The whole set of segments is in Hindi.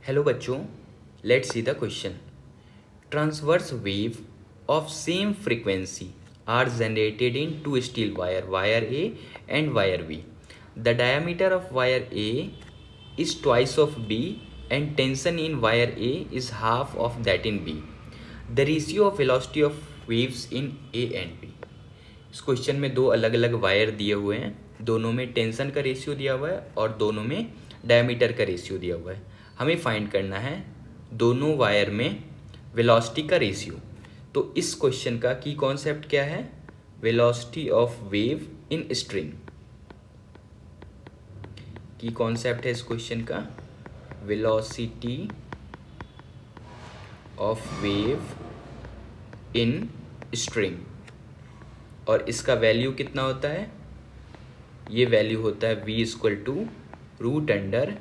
हेलो बच्चों, let's see the question. Transverse wave of same frequency are generated in two steel wire A and wire B. The diameter of wire A is twice of B and tension in wire A is half of that in B. The ratio of velocity of waves in A and B. इस क्वेश्चन में दो अलग अलग वायर दिए हुए हैं, दोनों में टेंशन का रेशियो दिया हुआ है और दोनों में डायमीटर का रेशियो दिया हुआ है. हमें फाइंड करना है दोनों वायर में वेलोसिटी का रेशियो. तो इस क्वेश्चन का की कॉन्सेप्ट क्या है? Velocity of wave in string. की कॉन्सेप्ट है इस क्वेश्चन का velocity of wave in string. और इसका वैल्यू कितना होता है? ये वैल्यू होता है v equal to root under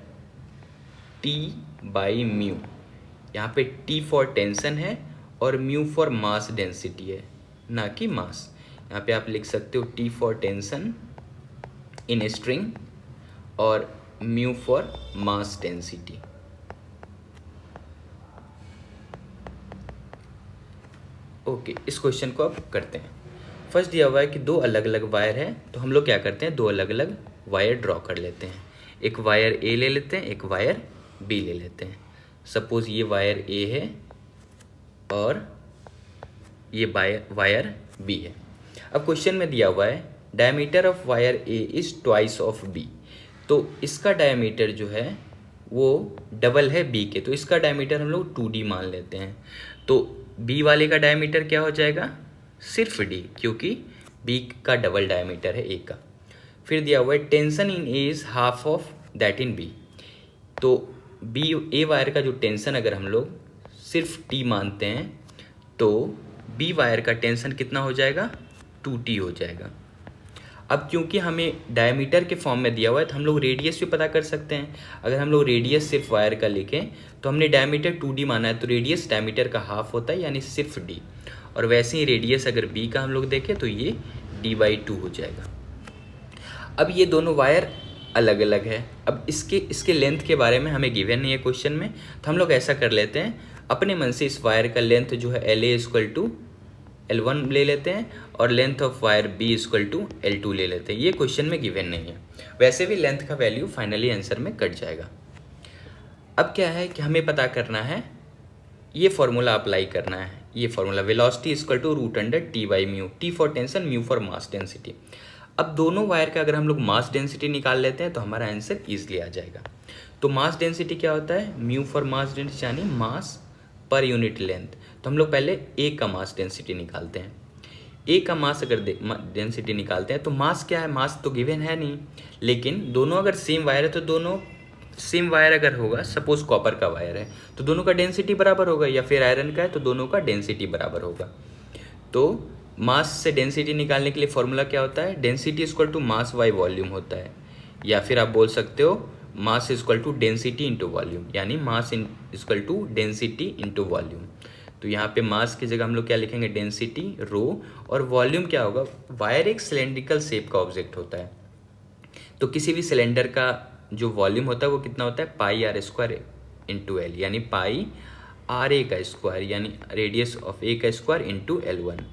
t by mu. यहाँ पे t फॉर टेंशन है और म्यू फॉर मास डेंसिटी है, ना कि मास. यहाँ पे आप लिख सकते हो t for tension in string और mu for mass density. Okay, इस क्वेश्चन को अब करते हैं. फर्स्ट दिया हुआ है कि दो अलग अलग वायर है, तो हम लोग क्या करते हैं, दो अलग अलग वायर ड्रॉ कर लेते हैं. एक वायर ए ले लेते हैं, एक वायर बी ले लेते हैं. सपोज ये वायर ए है और ये वायर बी है. अब क्वेश्चन में दिया हुआ है diameter of wire A is twice of B. तो इसका डायमीटर जो है वो डबल है बी के, तो इसका डायमीटर हम लोग 2d मान लेते हैं. तो बी वाले का डायमीटर क्या हो जाएगा? सिर्फ डी, क्योंकि बी का डबल डायमीटर है ए का. फिर दिया हुआ है tension in A is half of that in B. तो बी ए वायर का जो टेंशन अगर हम लोग सिर्फ टी मानते हैं तो बी वायर का टेंशन कितना हो जाएगा? 2t हो जाएगा. अब क्योंकि हमें डायमीटर के फॉर्म में दिया हुआ है तो हम लोग रेडियस भी पता कर सकते हैं. अगर हम लोग रेडियस सिर्फ वायर का लिखें तो हमने डायमीटर 2d माना है, तो रेडियस डायमीटर का हाफ होता है, यानी सिर्फ d. और वैसे ही रेडियस अगर b का हम लोग देखें तो ये d/2 हो जाएगा. अब ये दोनों वायर अलग अलग है. अब इसके लेंथ के बारे में हमें गिवन नहीं है क्वेश्चन में, तो हम लोग ऐसा कर लेते हैं, अपने मन से इस वायर का लेंथ जो है LA इक्वल टू L1 ले लेते हैं और length of wire B equal to L2 ले लेते हैं. ये क्वेश्चन में गिवन नहीं है, वैसे भी लेंथ का वैल्यू फाइनली आंसर में कट जाएगा. अब क्या है कि हमें पता करना है, ये फॉर्मूला अप्लाई करना है. ये formula velocity equal to root under t by mu, t for tension, mu for mass density. अब दोनों वायर का अगर हम लोग मास डेंसिटी निकाल लेते हैं तो हमारा आंसर ईजिली आ जाएगा. तो मास डेंसिटी क्या होता है? म्यू फॉर मास डेंसिटी यानी मास पर यूनिट लेंथ. तो हम लोग पहले ए का मास डेंसिटी निकालते हैं. ए का मास अगर डेंसिटी निकालते हैं तो मास क्या है? मास तो गिवन है नहीं, लेकिन दोनों अगर सेम वायर है तो दोनों सेम वायर अगर होगा, सपोज कॉपर का वायर है तो दोनों का डेंसिटी बराबर होगा, या फिर आयरन का है तो दोनों का डेंसिटी बराबर होगा. तो मास से डेंसिटी निकालने के लिए फॉर्मूला क्या होता है? Density equal to mass by volume होता है, या फिर आप बोल सकते हो mass equal to density into volume, यानी mass equal to density into volume. तो यहाँ पे मास की जगह हम लोग क्या लिखेंगे? Density rho. और वॉल्यूम क्या होगा? वायर एक सिलेंड्रिकल शेप का ऑब्जेक्ट होता है, तो किसी भी सिलेंडर का जो वॉल्यूम होता है वो कितना होता है? पाई आर स्क्वायर इंटू एल, यानी पाई आर ए का स्क्वायर, यानी रेडियस ऑफ ए का स्क्वायर इंटू L1.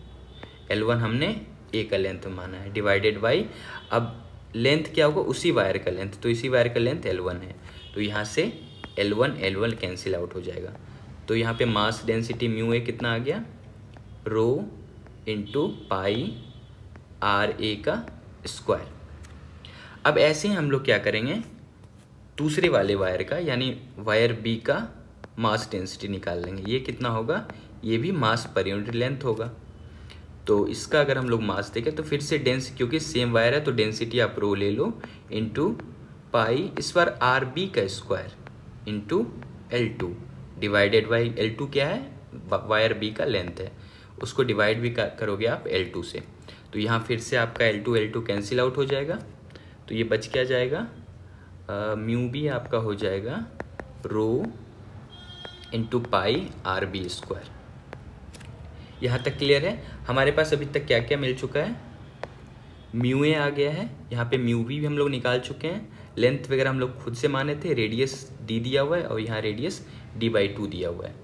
L1 हमने ए का लेंथ माना है, डिवाइडेड बाई, अब लेंथ क्या होगा? उसी वायर का लेंथ, तो इसी वायर का लेंथ L1 है, तो यहाँ से L1 कैंसिल आउट हो जाएगा. तो यहाँ पे मास डेंसिटी म्यू ए कितना आ गया? रो इंटू पाई आर ए का स्क्वायर. अब ऐसे ही हम लोग क्या करेंगे, दूसरे वाले वायर का यानी वायर बी का मास डेंसिटी निकाल लेंगे. ये कितना होगा? ये भी मास पर यूनिट लेंथ होगा. तो इसका अगर हम लोग मास देखें तो फिर से क्योंकि सेम वायर है तो डेंसिटी आप रो ले लो इंटू पाई, इस बार आर बी का square into L2 divided by L2 क्या है? वायर बी का लेंथ है, उसको डिवाइड भी करोगे आप L2 से. तो यहाँ फिर से आपका L2 कैंसिल आउट हो जाएगा, तो ये बच क्या जाएगा? म्यू बी आपका हो जाएगा rho into pi r b square. यहाँ तक क्लियर है? हमारे पास अभी तक क्या क्या मिल चुका है? म्यू ए आ गया है, यहाँ पे म्यू बी भी हम लोग निकाल चुके हैं, लेंथ वगैरह हम लोग खुद से माने थे, रेडियस d दिया हुआ है और यहाँ रेडियस d/2 दिया हुआ है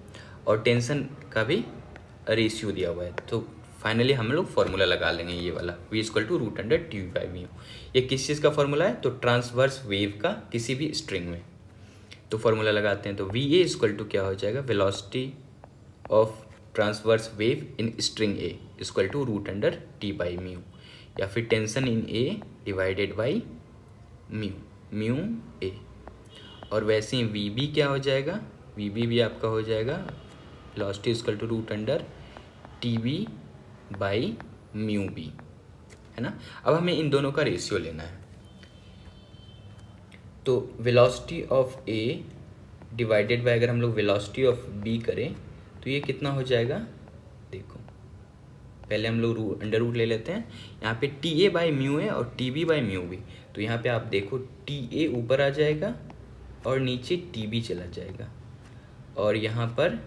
और टेंशन का भी रेशियो दिया हुआ है। तो फाइनली हम लोग फॉर्मूला लगा लेंगे ये वाला v = √T/μ। ये किस चीज़ का फॉर्मूला है? तो ट्रांसवर्स वेव का किसी भी स्ट्रिंग में। तो फॉर्मूला लगाते हैं तो VA = क्या हो जाएगा? Velocity of transverse wave in string A = √T/μ, या फिर tension in A divided by mu A। और वैसे ही VB क्या हो जाएगा? VB भी आपका हो जाएगा वेलोसिटी = √TB/μB, है ना। अब हमें इन दोनों का रेशियो लेना है। तो velocity of A divided by अगर हम लोग वेलोसिटी ऑफ B करें तो ये कितना हो जाएगा? देखो पहले हम लोग अंडर रूट ले लेते हैं। यहाँ पे TA/μA और TB/μB, तो यहाँ पे आप देखो TA ऊपर आ जाएगा और नीचे TB चला जाएगा और यहाँ पर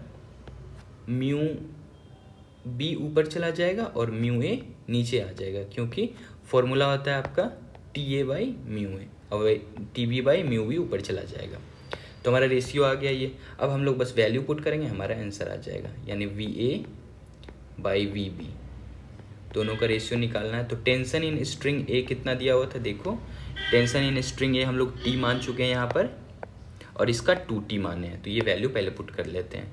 μB ऊपर चला जाएगा और μA नीचे आ जाएगा, क्योंकि फॉर्मूला होता है आपका TA/μA और TB/μB ऊपर चला जाएगा। तो हमारा रेशियो आ गया ये। अब हम लोग बस वैल्यू पुट करेंगे, हमारा आंसर आ जाएगा, यानी VA/VB दोनों का रेशियो निकालना है। तो टेंशन इन स्ट्रिंग A कितना दिया हुआ था? देखो टेंशन इन स्ट्रिंग A हम लोग T मान चुके हैं यहाँ पर और इसका 2T माने हैं, तो ये वैल्यू पहले पुट कर लेते हैं।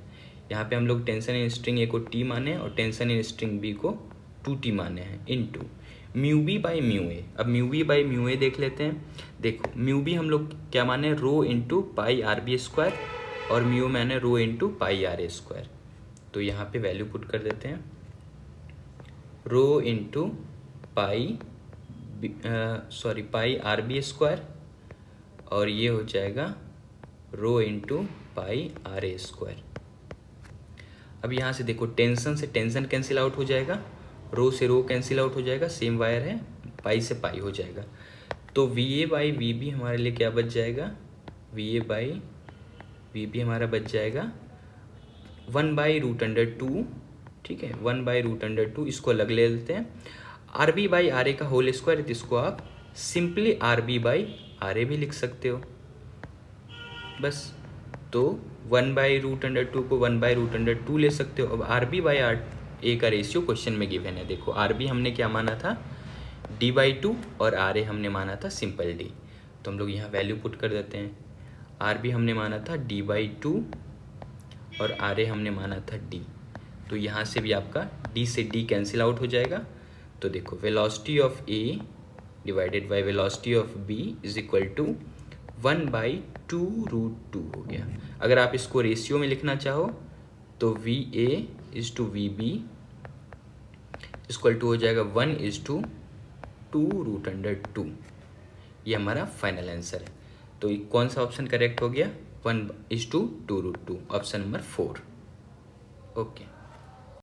यहाँ पे हम लोग टेंशन इन स्ट्रिंग A को T माने और टेंशन इन स्ट्रिंग B को 2T माने हैं इनटू μB/μA। अब μB/μA देख लेते हैं। देखो μB हम लोग क्या माने? रो इंटू πRB² और म्यू माने रो इंटू πRA²। तो यहाँ पे वैल्यू पुट कर देते हैं, रो इंटू πRB² और ये हो जाएगा रो इंटू πRA²। अब यहाँ से देखो टेंशन से टेंशन कैंसिल आउट हो जाएगा, रो से रो कैंसिल आउट हो जाएगा, सेम वायर है, पाई से पाई हो जाएगा। तो VA/VB हमारे लिए क्या बच जाएगा? VA/VB हमारा बच जाएगा 1/√2, ठीक है, 1/√2। इसको अलग ले लेते हैं। RB/RA का होल स्क्वायर, इसको आप सिंपली RB/RA भी लिख सकते हो बस। तो 1/√2 को 1/√2 ले सकते हो। अब RB/RA का रेशियो क्वेश्चन में गिवन है। देखो RB हमने क्या माना था? D/2 और RA हमने माना था सिंपल D। तो हम लोग यहाँ वैल्यू पुट कर देते हैं। RB हमने माना था D/2 और RA हमने माना था D। तो यहाँ से भी आपका D से D कैंसिल आउट हो जाएगा। तो देखो velocity of A divided by velocity of B = 1/2√2 हो गया। अगर आप इसको रेशियो में लिखना चाहो तो VA/VB = हो जाएगा 1:2√2। ये हमारा फाइनल आंसर है। तो कौन सा ऑप्शन करेक्ट हो गया? 1:2√2, ऑप्शन नंबर 4। ओके।